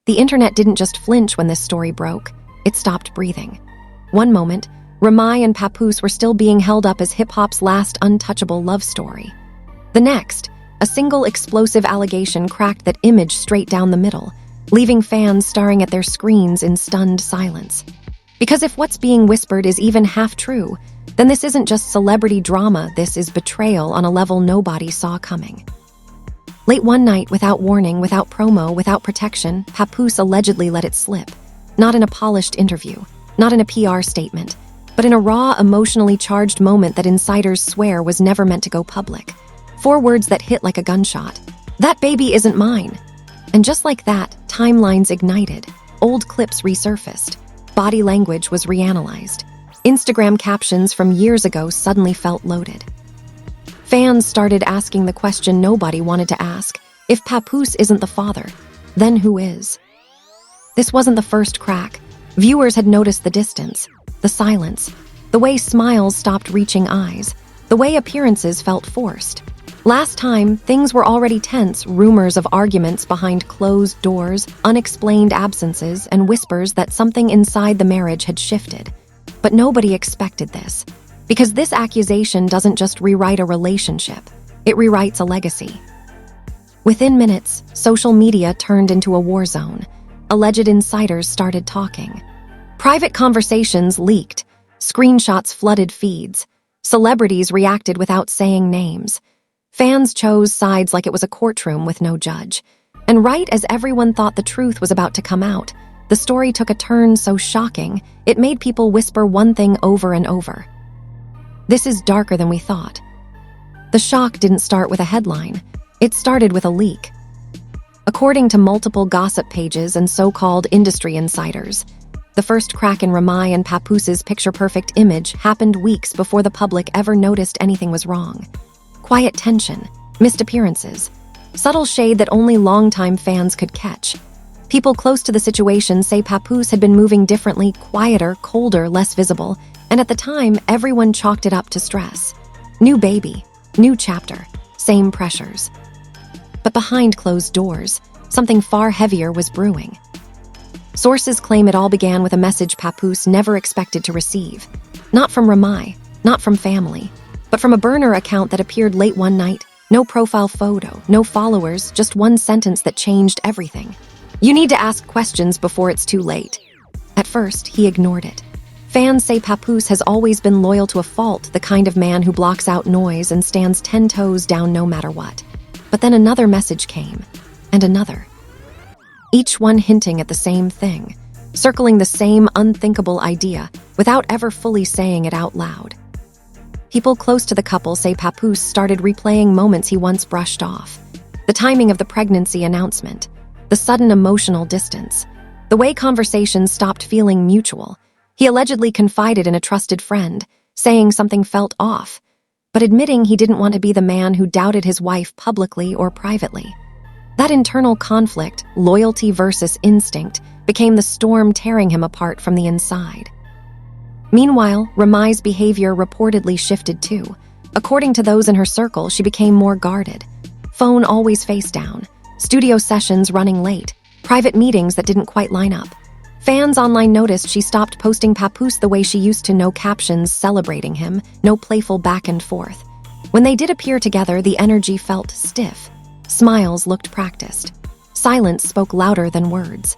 The internet didn't just flinch when this story broke, it stopped breathing. One moment, Remy and Papoose were still being held up as hip-hop's last untouchable love story. The next, a single explosive allegation cracked that image straight down the middle, leaving fans staring at their screens in stunned silence. Because if what's being whispered is even half true, then this isn't just celebrity drama, this is betrayal on a level nobody saw coming. Late one night, without warning, without promo, without protection, Papoose allegedly let it slip. Not in a polished interview, not in a PR statement, but in a raw, emotionally charged moment that insiders swear was never meant to go public. 4 words that hit like a gunshot. "That baby isn't mine." And just like that, timelines ignited. Old clips resurfaced. Body language was reanalyzed. Instagram captions from years ago suddenly felt loaded. Fans started asking the question nobody wanted to ask. If Papoose isn't the father, then who is? This wasn't the first crack. Viewers had noticed the distance, the silence, the way smiles stopped reaching eyes, the way appearances felt forced. Last time, things were already tense, rumors of arguments behind closed doors, unexplained absences, and whispers that something inside the marriage had shifted. But nobody expected this. Because this accusation doesn't just rewrite a relationship, it rewrites a legacy. Within minutes, social media turned into a war zone. Alleged insiders started talking. Private conversations leaked. Screenshots flooded feeds. Celebrities reacted without saying names. Fans chose sides like it was a courtroom with no judge. And right as everyone thought the truth was about to come out, the story took a turn so shocking, it made people whisper one thing over and over. "This is darker than we thought." The shock didn't start with a headline. It started with a leak. According to multiple gossip pages and so-called industry insiders, the first crack in Remy and Papoose's picture-perfect image happened weeks before the public ever noticed anything was wrong. Quiet tension, missed appearances, subtle shade that only longtime fans could catch. People close to the situation say Papoose had been moving differently, quieter, colder, less visible, and at the time, everyone chalked it up to stress. New baby, new chapter, same pressures. But behind closed doors, something far heavier was brewing. Sources claim it all began with a message Papoose never expected to receive. Not from Remy, not from family, but from a burner account that appeared late one night. No profile photo, no followers, just one sentence that changed everything. "You need to ask questions before it's too late." At first, he ignored it. Fans say Papoose has always been loyal to a fault, the kind of man who blocks out noise and stands 10 toes down no matter what. But then another message came, and another. Each one hinting at the same thing, circling the same unthinkable idea, without ever fully saying it out loud. People close to the couple say Papoose started replaying moments he once brushed off. The timing of the pregnancy announcement, the sudden emotional distance, the way conversations stopped feeling mutual. He allegedly confided in a trusted friend, saying something felt off, but admitting he didn't want to be the man who doubted his wife publicly or privately. That internal conflict, loyalty versus instinct, became the storm tearing him apart from the inside. Meanwhile, Remy's behavior reportedly shifted too. According to those in her circle, she became more guarded. Phone always face down, studio sessions running late, private meetings that didn't quite line up. Fans online noticed she stopped posting Papoose the way she used to, no captions celebrating him, no playful back and forth. When they did appear together, the energy felt stiff. Smiles looked practiced. Silence spoke louder than words.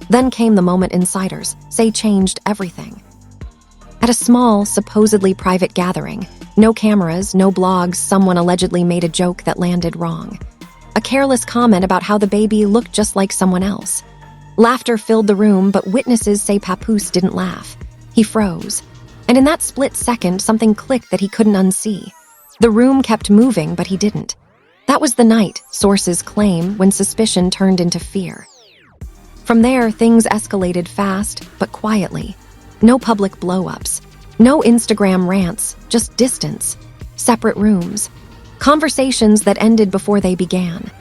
Then came the moment insiders say changed everything. At a small, supposedly private gathering, no cameras, no blogs, someone allegedly made a joke that landed wrong. A careless comment about how the baby looked just like someone else. Laughter filled the room, but witnesses say Papoose didn't laugh. He froze. And in that split second, something clicked that he couldn't unsee. The room kept moving, but he didn't. That was the night, sources claim, when suspicion turned into fear. From there, things escalated fast, but quietly. No public blow-ups. No Instagram rants, just distance. Separate rooms. Conversations that ended before they began.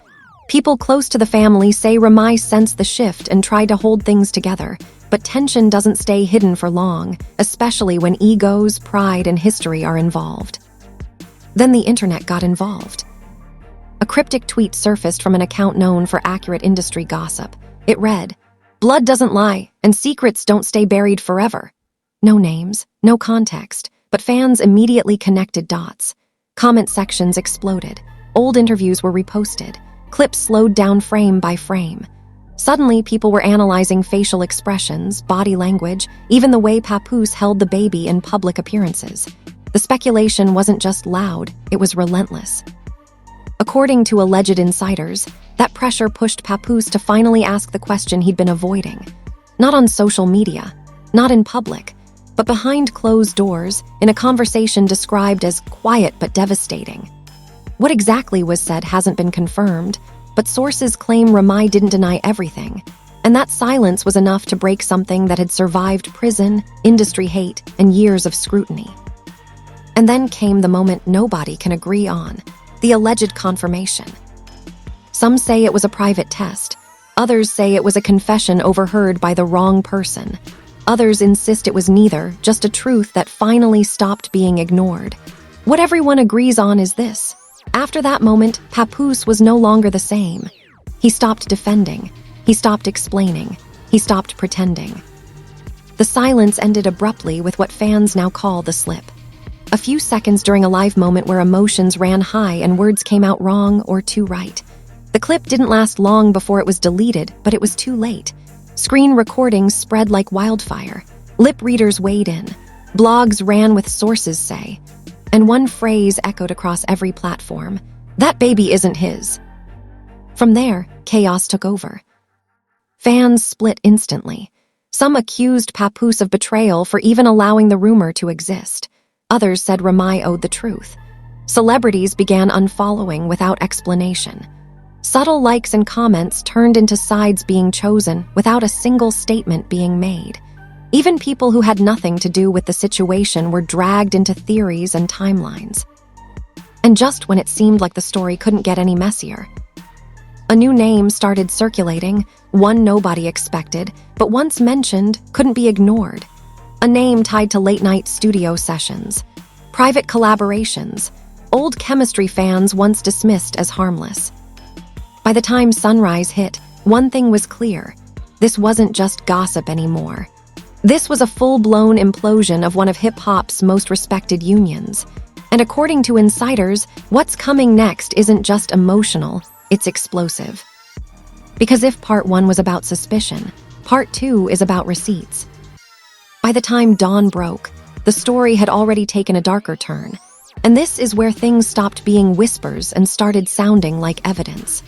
People close to the family say Remy sensed the shift and tried to hold things together, but tension doesn't stay hidden for long, especially when egos, pride, and history are involved. Then the internet got involved. A cryptic tweet surfaced from an account known for accurate industry gossip. It read, "Blood doesn't lie, and secrets don't stay buried forever." No names, no context, but fans immediately connected dots. Comment sections exploded. Old interviews were reposted. Clips slowed down frame by frame. Suddenly, people were analyzing facial expressions, body language, even the way Papoose held the baby in public appearances. The speculation wasn't just loud, it was relentless. According to alleged insiders, that pressure pushed Papoose to finally ask the question he'd been avoiding. Not on social media, not in public, but behind closed doors, in a conversation described as quiet but devastating. What exactly was said hasn't been confirmed, but sources claim Remy didn't deny everything, and that silence was enough to break something that had survived prison, industry hate, and years of scrutiny. And then came the moment nobody can agree on, the alleged confirmation. Some say it was a private test. Others say it was a confession overheard by the wrong person. Others insist it was neither, just a truth that finally stopped being ignored. What everyone agrees on is this. After that moment, Papoose was no longer the same. He stopped defending. He stopped explaining. He stopped pretending. The silence ended abruptly with what fans now call the slip. A few seconds during a live moment where emotions ran high and words came out wrong or too right. The clip didn't last long before it was deleted, but it was too late. Screen recordings spread like wildfire. Lip readers weighed in. Blogs ran with sources say. And one phrase echoed across every platform. "That baby isn't his." From there, chaos took over. Fans split instantly. Some accused Papoose of betrayal for even allowing the rumor to exist. Others said Remy owed the truth. Celebrities began unfollowing without explanation. Subtle likes and comments turned into sides being chosen without a single statement being made. Even people who had nothing to do with the situation were dragged into theories and timelines. And just when it seemed like the story couldn't get any messier, a new name started circulating, one nobody expected, but once mentioned, couldn't be ignored. A name tied to late-night studio sessions, private collaborations, old chemistry fans once dismissed as harmless. By the time sunrise hit, one thing was clear. This wasn't just gossip anymore. This was a full-blown implosion of one of hip-hop's most respected unions. And according to insiders, what's coming next isn't just emotional, it's explosive. Because if part 1 was about suspicion, part 2 is about receipts. By the time dawn broke, the story had already taken a darker turn. And this is where things stopped being whispers and started sounding like evidence.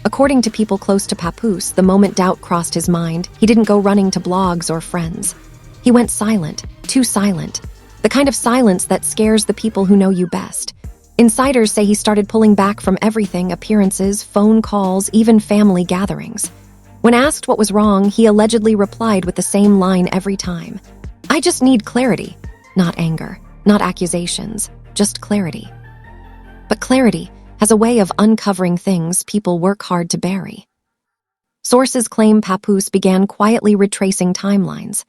According to people close to Papoose, the moment doubt crossed his mind, he didn't go running to blogs or friends. He went silent, too silent. The kind of silence that scares the people who know you best. Insiders say he started pulling back from everything, appearances, phone calls, even family gatherings. When asked what was wrong, he allegedly replied with the same line every time. "I just need clarity." Not anger, not accusations, just clarity. But clarity has a way of uncovering things people work hard to bury. Sources claim Papoose began quietly retracing timelines,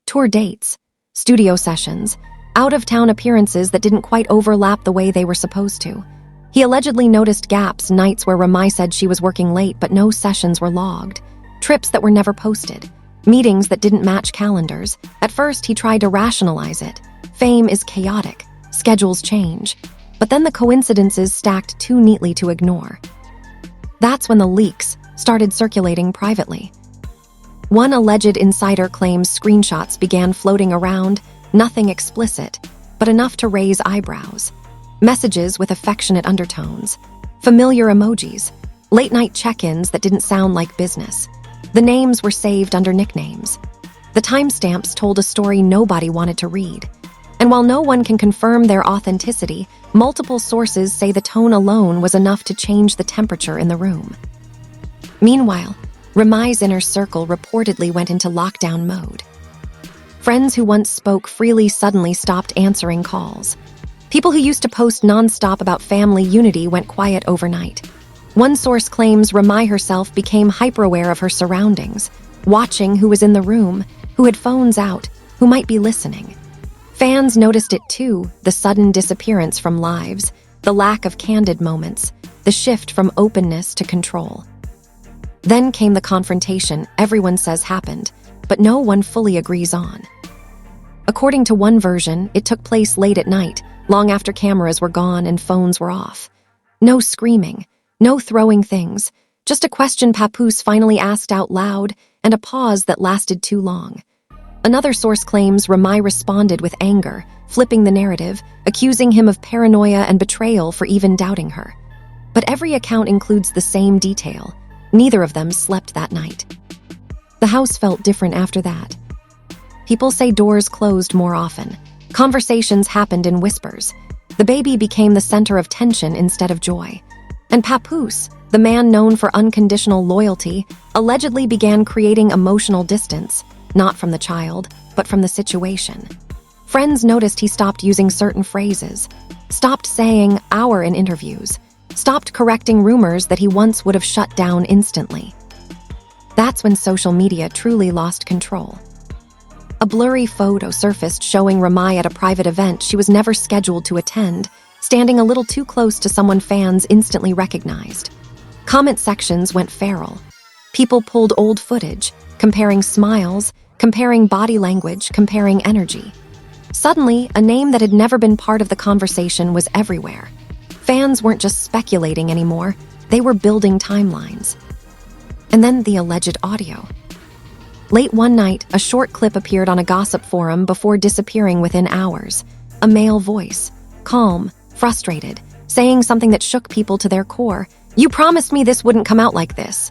tour dates, studio sessions, out-of-town appearances that didn't quite overlap the way they were supposed to. He allegedly noticed gaps, nights where Remy said she was working late but no sessions were logged, trips that were never posted, meetings that didn't match calendars. At first, he tried to rationalize it. Fame is chaotic, schedules change. But then the coincidences stacked too neatly to ignore. That's when the leaks started circulating privately. One alleged insider claims screenshots began floating around, nothing explicit, but enough to raise eyebrows. Messages with affectionate undertones, familiar emojis, late-night check-ins that didn't sound like business. The names were saved under nicknames. The timestamps told a story nobody wanted to read. And while no one can confirm their authenticity, multiple sources say the tone alone was enough to change the temperature in the room. Meanwhile, Remy's inner circle reportedly went into lockdown mode. Friends who once spoke freely suddenly stopped answering calls. People who used to post nonstop about family unity went quiet overnight. One source claims Remy herself became hyper-aware of her surroundings, watching who was in the room, who had phones out, who might be listening. Fans noticed it too, the sudden disappearance from lives, the lack of candid moments, the shift from openness to control. Then came the confrontation everyone says happened, but no one fully agrees on. According to one version, it took place late at night, long after cameras were gone and phones were off. No screaming, no throwing things, just a question Papoose finally asked out loud and a pause that lasted too long. Another source claims Remy responded with anger, flipping the narrative, accusing him of paranoia and betrayal for even doubting her. But every account includes the same detail. Neither of them slept that night. The house felt different after that. People say doors closed more often. Conversations happened in whispers. The baby became the center of tension instead of joy. And Papoose, the man known for unconditional loyalty, allegedly began creating emotional distance, not from the child, but from the situation. Friends noticed he stopped using certain phrases, stopped saying "our" in interviews, stopped correcting rumors that he once would have shut down instantly. That's when social media truly lost control. A blurry photo surfaced showing Remy at a private event she was never scheduled to attend, standing a little too close to someone fans instantly recognized. Comment sections went feral. People pulled old footage, comparing smiles, comparing body language, comparing energy. Suddenly, a name that had never been part of the conversation was everywhere. Fans weren't just speculating anymore, they were building timelines. And then the alleged audio. Late one night, a short clip appeared on a gossip forum before disappearing within hours. A male voice, calm, frustrated, saying something that shook people to their core. "You promised me this wouldn't come out like this."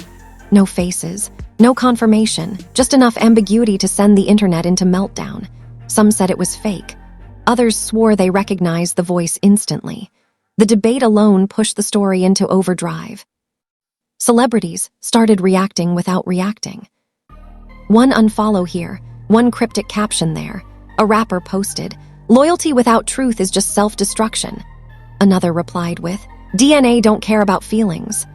No faces, no confirmation, just enough ambiguity to send the internet into meltdown. Some said it was fake. Others swore they recognized the voice instantly. The debate alone pushed the story into overdrive. Celebrities started reacting without reacting. One unfollow here, one cryptic caption there. A rapper posted, "Loyalty without truth is just self-destruction." Another replied with, "DNA don't care about feelings."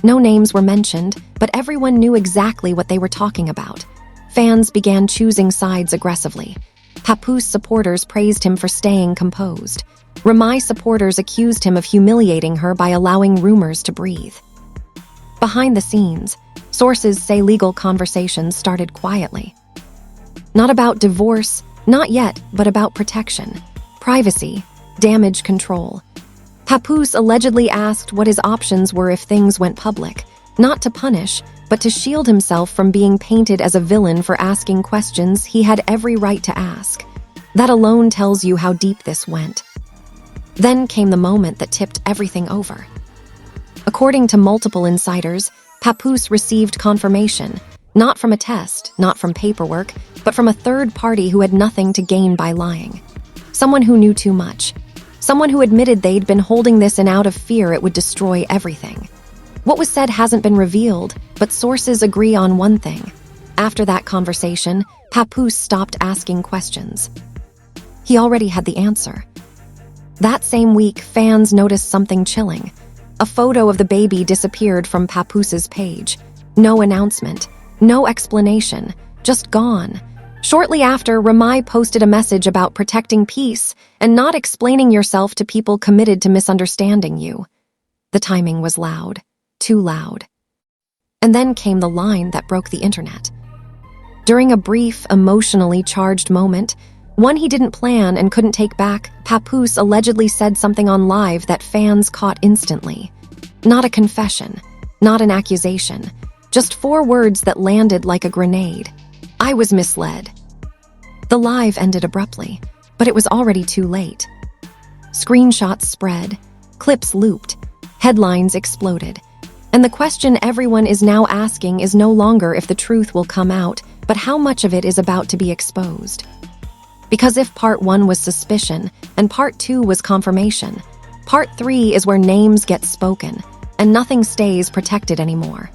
No names were mentioned, but everyone knew exactly what they were talking about. Fans began choosing sides aggressively. Papoose supporters praised him for staying composed. Remy supporters accused him of humiliating her by allowing rumors to breathe. Behind the scenes, sources say legal conversations started quietly. Not about divorce, not yet, but about protection, privacy, damage control. Papoose allegedly asked what his options were if things went public, not to punish, but to shield himself from being painted as a villain for asking questions he had every right to ask. That alone tells you how deep this went. Then came the moment that tipped everything over. According to multiple insiders, Papoose received confirmation, not from a test, not from paperwork, but from a third party who had nothing to gain by lying. Someone who knew too much. Someone who admitted they'd been holding this in out of fear it would destroy everything. What was said hasn't been revealed, but sources agree on one thing. After that conversation, Papoose stopped asking questions. He already had the answer. That same week, fans noticed something chilling. A photo of the baby disappeared from Papoose's page. No announcement, no explanation, just gone. Shortly after, Remy posted a message about protecting peace and not explaining yourself to people committed to misunderstanding you. The timing was loud, too loud. And then came the line that broke the internet. During a brief, emotionally charged moment, one he didn't plan and couldn't take back, Papoose allegedly said something on live that fans caught instantly. Not a confession, not an accusation, just 4 words that landed like a grenade. "I was misled." The live ended abruptly, but it was already too late. Screenshots spread, clips looped, headlines exploded. And the question everyone is now asking is no longer if the truth will come out, but how much of it is about to be exposed. Because if part 1 was suspicion and part 2 was confirmation, part 3 is where names get spoken and nothing stays protected anymore.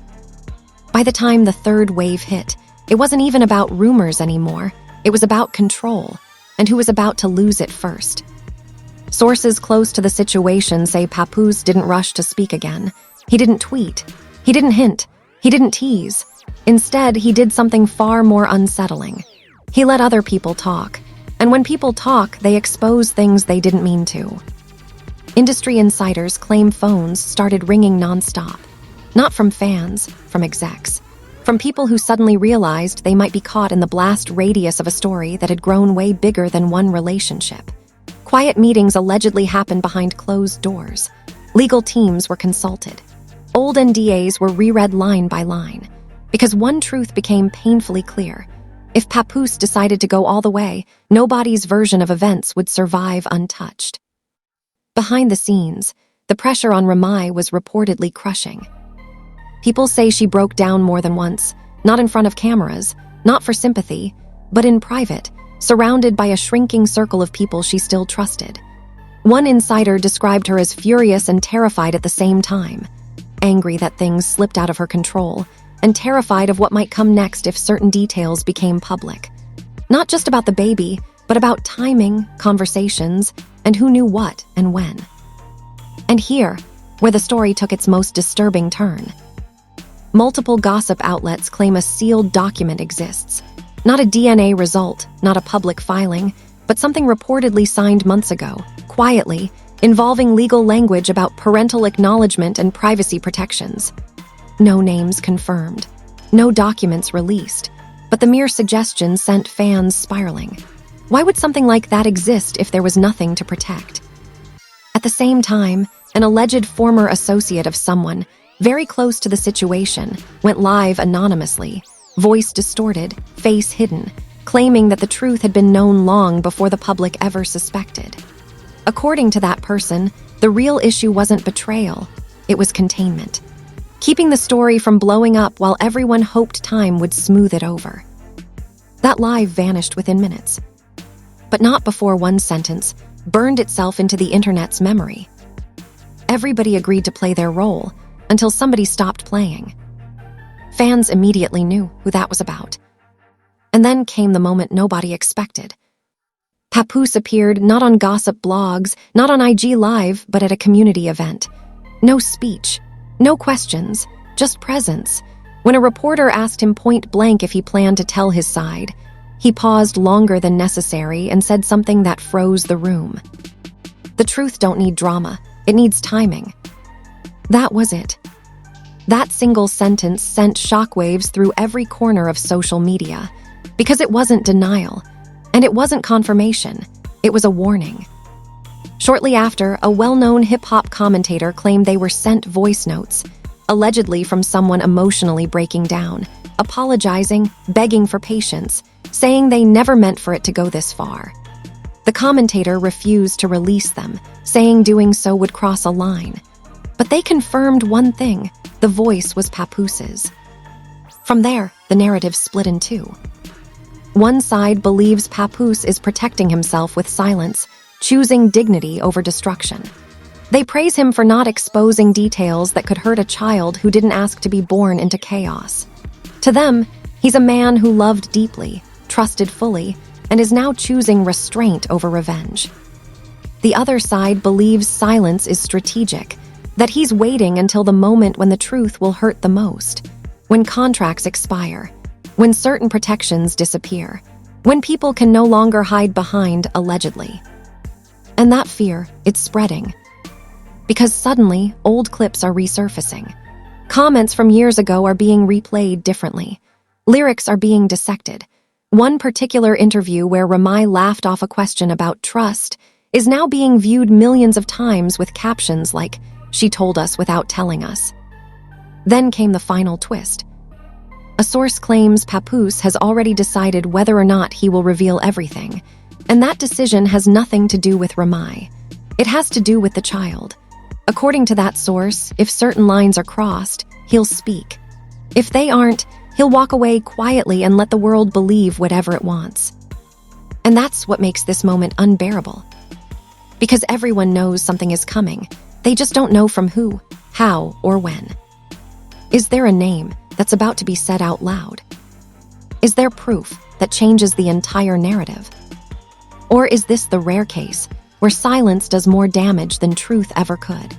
By the time the third wave hit, it wasn't even about rumors anymore. It was about control and who was about to lose it first. Sources close to the situation say Papoose didn't rush to speak again. He didn't tweet. He didn't hint. He didn't tease. Instead, he did something far more unsettling. He let other people talk. And when people talk, they expose things they didn't mean to. Industry insiders claim phones started ringing nonstop. Not from fans, from execs. From people who suddenly realized they might be caught in the blast radius of a story that had grown way bigger than one relationship. Quiet meetings allegedly happened behind closed doors. Legal teams were consulted. Old NDAs were reread line by line. Because one truth became painfully clear. If Papoose decided to go all the way, nobody's version of events would survive untouched. Behind the scenes, the pressure on Remy was reportedly crushing. People say she broke down more than once, not in front of cameras, not for sympathy, but in private, surrounded by a shrinking circle of people she still trusted. One insider described her as furious and terrified at the same time, angry that things slipped out of her control, and terrified of what might come next if certain details became public. Not just about the baby, but about timing, conversations, and who knew what and when. And here, where the story took its most disturbing turn. Multiple gossip outlets claim a sealed document exists. Not a DNA result, not a public filing, but something reportedly signed months ago, quietly, involving legal language about parental acknowledgement and privacy protections. No names confirmed, no documents released, but the mere suggestion sent fans spiraling. Why would something like that exist if there was nothing to protect? At the same time, an alleged former associate of someone, very close to the situation, went live anonymously, voice distorted, face hidden, claiming that the truth had been known long before the public ever suspected. According to that person, the real issue wasn't betrayal, it was containment. Keeping the story from blowing up while everyone hoped time would smooth it over. That live vanished within minutes. But not before one sentence burned itself into the internet's memory. Everybody agreed to play their role until somebody stopped playing. Fans immediately knew who that was about. And then came the moment nobody expected. Papoose appeared not on gossip blogs, not on IG Live, but at a community event. No speech. No questions, just presence. When a reporter asked him point blank if he planned to tell his side, he paused longer than necessary and said something that froze the room. The truth don't need drama, it needs timing. That was it. That single sentence sent shockwaves through every corner of social media, because it wasn't denial, and it wasn't confirmation, it was a warning. Shortly after, a well-known hip-hop commentator claimed they were sent voice notes, allegedly from someone emotionally breaking down, apologizing, begging for patience, saying they never meant for it to go this far. The commentator refused to release them, saying doing so would cross a line. But they confirmed one thing, the voice was Papoose's. From there, the narrative split in two. One side believes Papoose is protecting himself with silence, choosing dignity over destruction. They praise him for not exposing details that could hurt a child who didn't ask to be born into chaos. To them, he's a man who loved deeply, trusted fully, and is now choosing restraint over revenge. The other side believes silence is strategic, that he's waiting until the moment when the truth will hurt the most, when contracts expire, when certain protections disappear, when people can no longer hide behind allegedly. And that fear, it's spreading. Because suddenly, old clips are resurfacing. Comments from years ago are being replayed differently. Lyrics are being dissected. One particular interview where Remy laughed off a question about trust is now being viewed millions of times with captions like, "She told us without telling us." Then came the final twist. A source claims Papoose has already decided whether or not he will reveal everything, and that decision has nothing to do with Remy. It has to do with the child. According to that source, if certain lines are crossed, he'll speak. If they aren't, he'll walk away quietly and let the world believe whatever it wants. And that's what makes this moment unbearable. Because everyone knows something is coming, they just don't know from who, how, or when. Is there a name that's about to be said out loud? Is there proof that changes the entire narrative? Or is this the rare case where silence does more damage than truth ever could?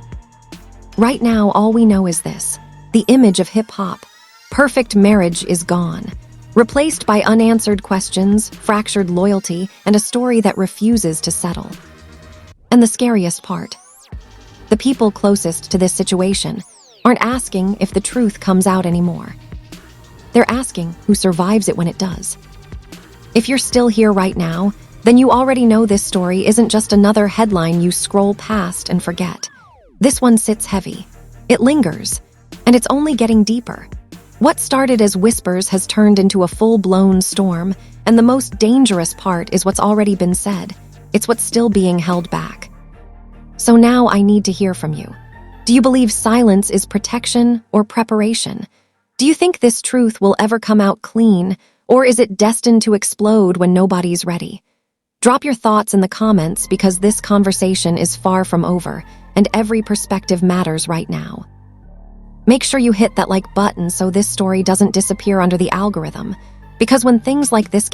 Right now, all we know is this: the image of hip-hop, perfect marriage, is gone, replaced by unanswered questions, fractured loyalty, and a story that refuses to settle. And the scariest part, the people closest to this situation, aren't asking if the truth comes out anymore. They're asking who survives it when it does. If you're still here right now, then you already know this story isn't just another headline you scroll past and forget. This one sits heavy. It lingers, and it's only getting deeper. What started as whispers has turned into a full-blown storm, and the most dangerous part is what's already been said. It's what's still being held back. So now I need to hear from you. Do you believe silence is protection or preparation? Do you think this truth will ever come out clean, or is it destined to explode when nobody's ready? Drop your thoughts in the comments because this conversation is far from over, and every perspective matters right now. Make sure you hit that like button so this story doesn't disappear under the algorithm, because when things like this get